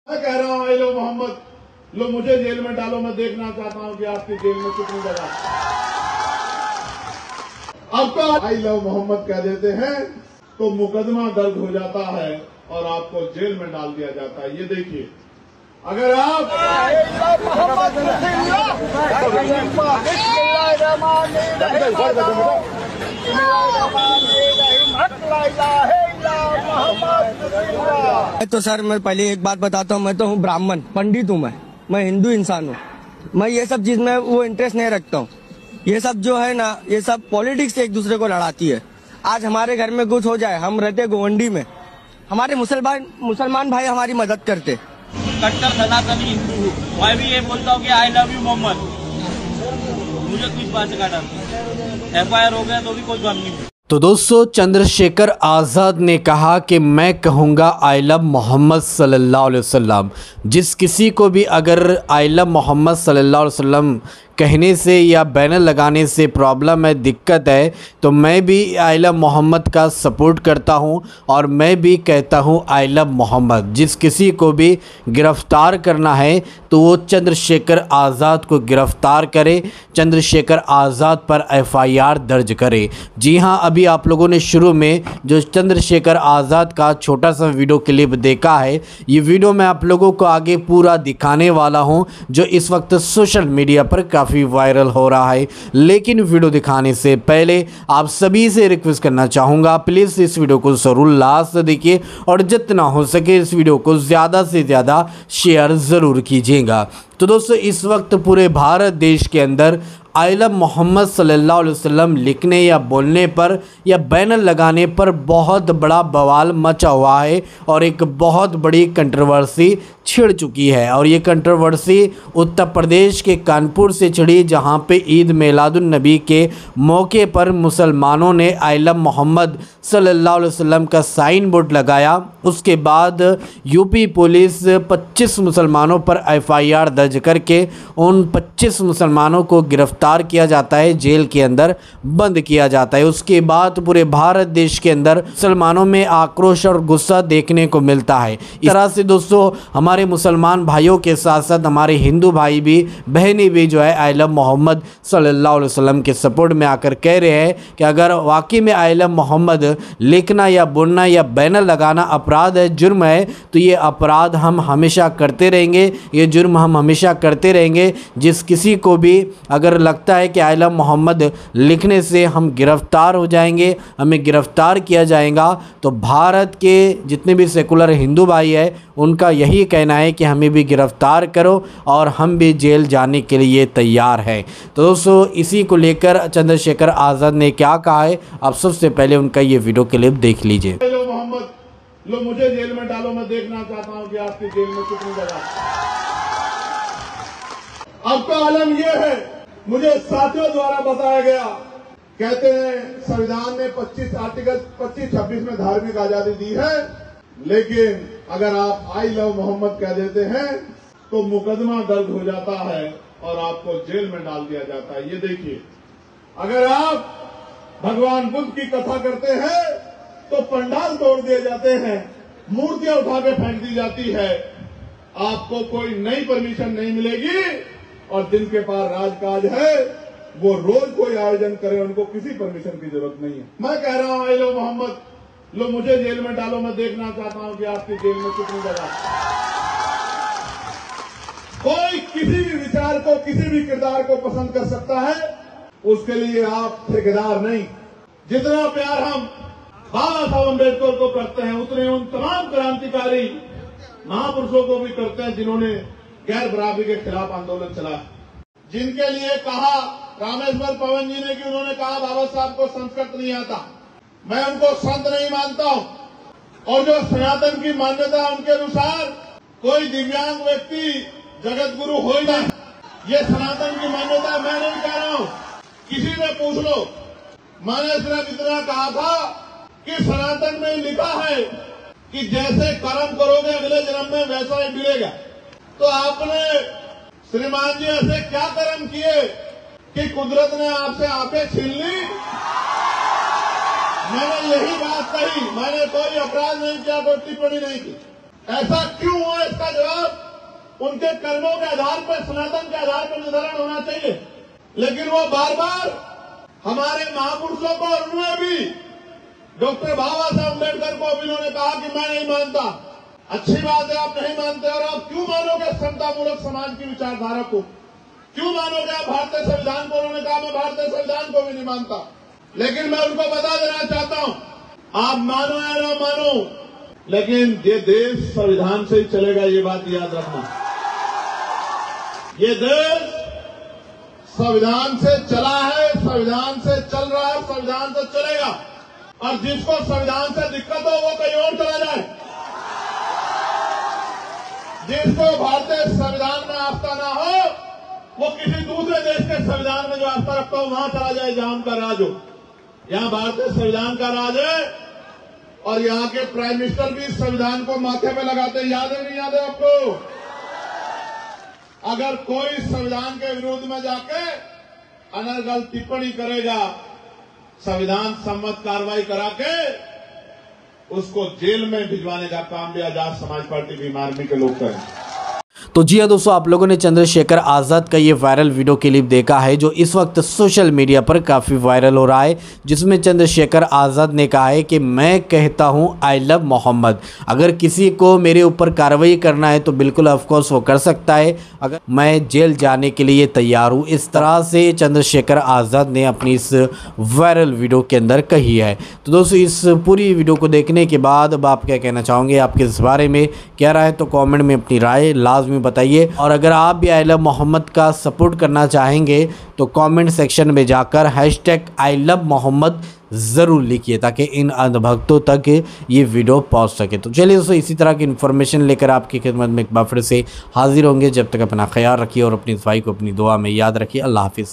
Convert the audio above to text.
मैं कह रहा हूं आई लव मोहम्मद, लो मुझे जेल में डालो, मैं देखना चाहता हूं कि आपकी जेल में कितनी जगह। अब तो आई लव मोहम्मद कह देते हैं तो मुकदमा दर्ज हो जाता है और आपको जेल में डाल दिया जाता है। ये देखिए, अगर आप तो सर मैं पहले एक बात बताता हूँ, मैं तो हूँ ब्राह्मण पंडित हूँ, मैं हिंदू इंसान हूँ। मैं ये सब चीज में वो इंटरेस्ट नहीं रखता हूँ। ये सब जो है ना, ये सब पॉलिटिक्स से एक दूसरे को लड़ाती है। आज हमारे घर में कुछ हो जाए, हम रहते गोवंडी में, हमारे मुसलमान भाई हमारी मदद करते। कट्टर सनातनी हिंदू हूँ, मैं भी ये बोलता हूँ कि आई लव यू मोहम्मद। मुझे किस बात का डर? FIR हो गया तो भी कोई गम नहीं। तो दोस्तों, चंद्रशेखर आज़ाद ने कहा कि मैं कहूँगा आई लव मोहम्मद सल्लल्लाहु अलैहि वसल्लम। जिस किसी को भी अगर आई लव मोहम्मद सल्लल्लाहु अलैहि वसल्लम कहने से या बैनर लगाने से प्रॉब्लम है, दिक्कत है, तो मैं भी आई लव मोहम्मद का सपोर्ट करता हूं और मैं भी कहता हूं आई लव मोहम्मद। जिस किसी को भी गिरफ़्तार करना है तो वो चंद्रशेखर आज़ाद को गिरफ़्तार करे, चंद्रशेखर आज़ाद पर FIR दर्ज करे। जी हां, अभी आप लोगों ने शुरू में जो चंद्रशेखर आज़ाद का छोटा सा वीडियो क्लिप देखा है, ये वीडियो मैं आप लोगों को आगे पूरा दिखाने वाला हूँ, जो इस वक्त सोशल मीडिया पर काफ़ी वायरल हो रहा है। लेकिन वीडियो दिखाने से पहले आप सभी से रिक्वेस्ट करना चाहूँगा, प्लीज़ इस वीडियो को ज़रूर लास्ट देखिए और जितना हो सके इस वीडियो को ज़्यादा से ज़्यादा शेयर ज़रूर कीजिएगा। तो दोस्तों, इस वक्त पूरे भारत देश के अंदर आई लव मोहम्मद सल्लल्लाहु अलैहि वसल्लम लिखने या बोलने पर या बैनर लगाने पर बहुत बड़ा बवाल मचा हुआ है और एक बहुत बड़ी कंट्रोवर्सी छिड़ चुकी है। और ये कंट्रोवर्सी उत्तर प्रदेश के कानपुर से छिड़ी, जहां पे ईद मिलादुन नबी के मौके पर मुसलमानों ने आई लव मोहम्मद सल्लल्लाहु अलैहि वसल्लम का साइन बोर्ड लगाया। उसके बाद यूपी पुलिस 25 मुसलमानों पर FIR दर्ज करके उन 25 मुसलमानों को गिरफ्तार किया जाता है, जेल के अंदर बंद किया जाता है। उसके बाद पूरे भारत देश के अंदर मुसलमानों में आक्रोश और गुस्सा देखने को मिलता है। इस तरह से दोस्तों, हमारे मुसलमान भाइयों के साथ साथ हमारे हिंदू भाई भी बहनें भी जो है आई लव मोहम्मद सल्लल्लाहु अलैहि वसल्लम के सपोर्ट में आकर कह रहे हैं कि अगर वाकई में आई लव मोहम्मद लिखना या बोलना या बैनर लगाना अपराध है, जुर्म है, तो ये अपराध हम हमेशा करते रहेंगे, ये जुर्म हम हमेशा करते रहेंगे। जिस किसी को भी अगर लगता है कि आई लव मोहम्मद लिखने से हम गिरफ्तार हो जाएंगे, हमें गिरफ्तार किया जाएगा, तो भारत के जितने भी सेकुलर हिंदू भाई है उनका यही कहना है कि हमें भी गिरफ्तार करो और हम भी जेल जाने के लिए तैयार हैं। तो दोस्तों, इसी को लेकर चंद्रशेखर आज़ाद ने क्या कहा है, आप सबसे पहले उनका ये वीडियो क्लिप देख लीजिए। लो मोहम्मद, लो मुझे जेल में डालो, मैं देखना चाहता हूं कि आपकी जेल में कितनी जगह। अब तो आलम यह है, मुझे साथियों द्वारा बताया गया, कहते हैं संविधान ने 25 आर्टिकल 25-26 में धार्मिक आजादी दी है, लेकिन अगर आप आई लव मोहम्मद कह देते हैं तो मुकदमा दर्ज हो जाता है और आपको जेल में डाल दिया जाता है। ये देखिए, अगर आप भगवान बुद्ध की कथा करते हैं तो पंडाल तोड़ दिए जाते हैं, मूर्तियां उठा के फेंक दी जाती है, आपको कोई नई परमिशन नहीं मिलेगी। और जिनके पास राजकाज है वो रोज कोई आयोजन करे, उनको किसी परमिशन की जरूरत नहीं है। मैं कह रहा हूं आई लव मोहम्मद, लो मुझे जेल में डालो, मैं देखना चाहता हूं कि आपकी जेल में कितनी जगह। कोई किसी भी विचार को, किसी भी किरदार को पसंद कर सकता है, उसके लिए आप ठेकेदार नहीं। जितना प्यार हम बाबा साहब अम्बेडकर को करते हैं, उतने उन तमाम क्रांतिकारी महापुरुषों को भी करते हैं जिन्होंने गैर बराबरी के खिलाफ आंदोलन चलाया। जिनके लिए कहा रामेश्वर पवन जी ने कि उन्होंने कहा बाबा साहब को संस्कृत नहीं आता, मैं उनको संत नहीं मानता हूं। और जो सनातन की मान्यता उनके अनुसार कोई दिव्यांग व्यक्ति जगत गुरु हो ही नहीं, ये सनातन की मान्यता मैं नहीं कह रहा हूं, किसी से पूछ लो। मैंने सिर्फ इतना कहा था कि सनातन में लिखा है कि जैसे कर्म करोगे अगले जन्म में वैसा ही मिलेगा। तो आपने श्रीमान जी ऐसे क्या कर्म किए कि कुदरत ने आपसे आंखें छीन ली? मैंने यही बात कही, मैंने कोई अपराध नहीं किया, कोई टिप्पणी नहीं की। ऐसा क्यों हुआ, इसका जवाब उनके कर्मों के आधार पर, सनातन के आधार पर निर्धारण होना चाहिए। लेकिन वो बार बार हमारे महापुरुषों को, और उन्होंने भी डॉक्टर बाबा साहब अम्बेडकर को भी उन्होंने कहा कि मैं नहीं मानता। अच्छी बात है, आप नहीं मानते, और आप क्यों मानोगे समतामूलक समाज की विचारधारा को? क्यों मानोगे आप भारतीय संविधान को? उन्होंने कहा मैं भारतीय संविधान को भी नहीं मानता। लेकिन मैं उनको बता देना चाहता हूं, आप मानो या ना मानो, लेकिन ये देश संविधान से ही चलेगा, ये बात याद रखना। ये देश संविधान से चला है, संविधान से चल रहा है, संविधान से चलेगा। और जिसको संविधान से दिक्कत हो वो कहीं और चला जाए। जिसको भारतीय संविधान में आस्था ना हो वो किसी दूसरे देश के संविधान में जो आस्था रखता हो वहां चला जाए जहां उनका राज हो। यहां भारतीय संविधान का राज है और यहां के प्राइम मिनिस्टर भी संविधान को माथे पे लगाते हैं। याद है नहीं याद है आपको? अगर कोई संविधान के विरोध में जाके अनर्गल टिप्पणी करेगा, संविधान सम्मत कार्रवाई करा के उसको जेल में भिजवाने का काम भी आजाद समाज पार्टी भीम आर्मी के लोग करें। तो जी हाँ दोस्तों, आप लोगों ने चंद्रशेखर आज़ाद का ये वायरल वीडियो क्लिप देखा है जो इस वक्त सोशल मीडिया पर काफ़ी वायरल हो रहा है, जिसमें चंद्रशेखर आज़ाद ने कहा है कि मैं कहता हूँ आई लव मोहम्मद। अगर किसी को मेरे ऊपर कार्रवाई करना है तो बिल्कुल ऑफकोर्स वो कर सकता है, अगर मैं जेल जाने के लिए तैयार हूँ। इस तरह से चंद्रशेखर आज़ाद ने अपनी इस वायरल वीडियो के अंदर कही है। तो दोस्तों, इस पूरी वीडियो को देखने के बाद अब आप क्या कहना चाहोगे, आपके इस बारे में क्या राय है, तो कॉमेंट में अपनी राय लाजमी बताइए। और अगर आप भी आई लव मोहम्मद का सपोर्ट करना चाहेंगे तो कमेंट सेक्शन में जाकर #ILoveMohammed ज़रूर लिखिए ताकि इन अंधभक्तों तक ये वीडियो पहुंच सके। तो चलिए दोस्तों, इसी तरह की इन्फॉर्मेशन लेकर आपकी खिदमत में एक बार फिर से हाजिर होंगे। जब तक अपना ख्याल रखिए और अपनी भाई को अपनी दुआ में याद रखिए। अल्लाह हाफिज़।